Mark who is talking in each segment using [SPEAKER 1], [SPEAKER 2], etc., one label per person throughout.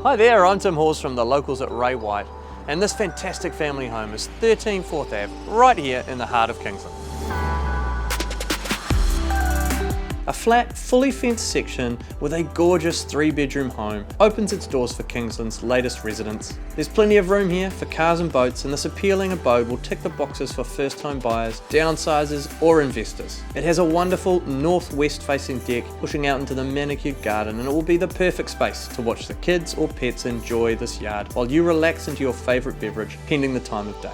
[SPEAKER 1] Hi there, I'm Tim Hawes from the locals at Ray White, and this fantastic family home is 13 4th Ave, right here in the heart of Kingsland. A flat, fully fenced section with a gorgeous 3-bedroom home opens its doors for Kingsland's latest residents. There's plenty of room here for cars and boats, and this appealing abode will tick the boxes for first-time buyers, downsizers or investors. It has a wonderful northwest facing deck pushing out into the manicured garden, and it will be the perfect space to watch the kids or pets enjoy this yard while you relax into your favourite beverage pending the time of day.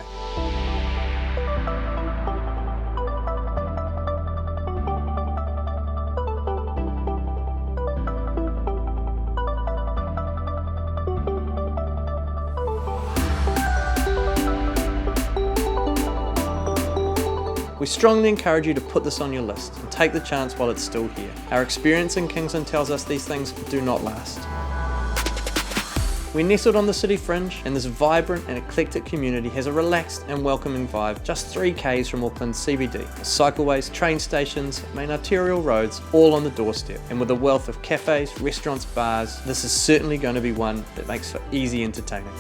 [SPEAKER 1] We strongly encourage you to put this on your list and take the chance while it's still here. Our experience in Kingsland tells us these things do not last. We're nestled on the city fringe, and this vibrant and eclectic community has a relaxed and welcoming vibe just 3 k's from Auckland CBD. With cycleways, train stations, main arterial roads, all on the doorstep. And with a wealth of cafes, restaurants, bars, this is certainly going to be one that makes for easy entertaining.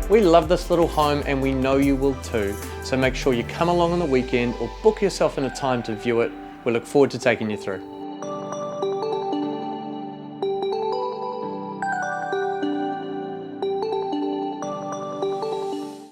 [SPEAKER 1] We love this little home, and we know you will too, so make sure you come along on the weekend or book yourself in a time to view it. We look forward to taking you through.